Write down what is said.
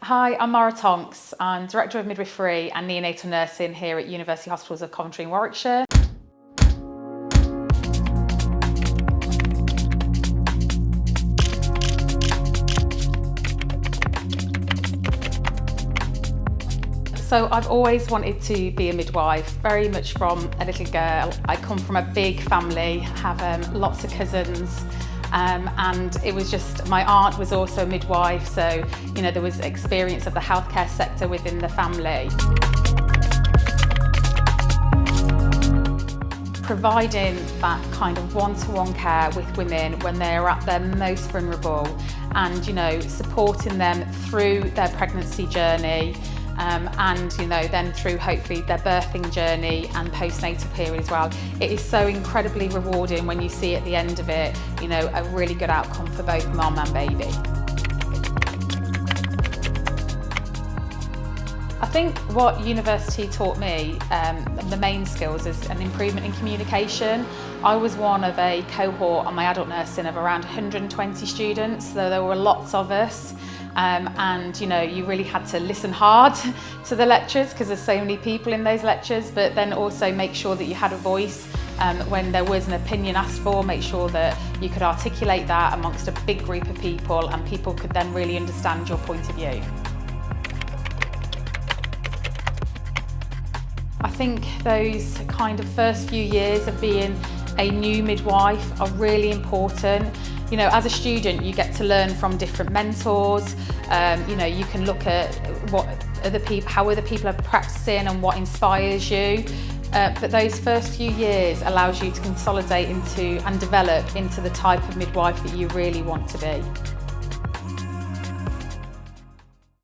Hi, I'm Mara Tonks. I'm Director of Midwifery and Neonatal Nursing here at University Hospitals of Coventry in Warwickshire. So I've always wanted to be a midwife, very much from a little girl. I come from a big family, have lots of cousins. And it was just, my aunt was also a midwife, so there was experience of the healthcare sector within the family. Providing that kind of one-to-one care with women when they're at their most vulnerable and supporting them through their pregnancy journey and then through hopefully their birthing journey and postnatal period as well. It is so incredibly rewarding when you see at the end of it, a really good outcome for both mum and baby. I think what university taught me, the main skills, is an improvement in communication. I was one of a cohort on my adult nursing of around 120 students, so there were lots of us. And you really had to listen hard to the lectures because there's so many people in those lectures, but then also make sure that you had a voice when there was an opinion asked for, make sure that you could articulate that amongst a big group of people and people could then really understand your point of view. I think those kind of first few years of being a new midwife are really important. As a student, you get to learn from different mentors. You can look at how other people are practicing and what inspires you. But those first few years allows you to consolidate into and develop into the type of midwife that you really want to be.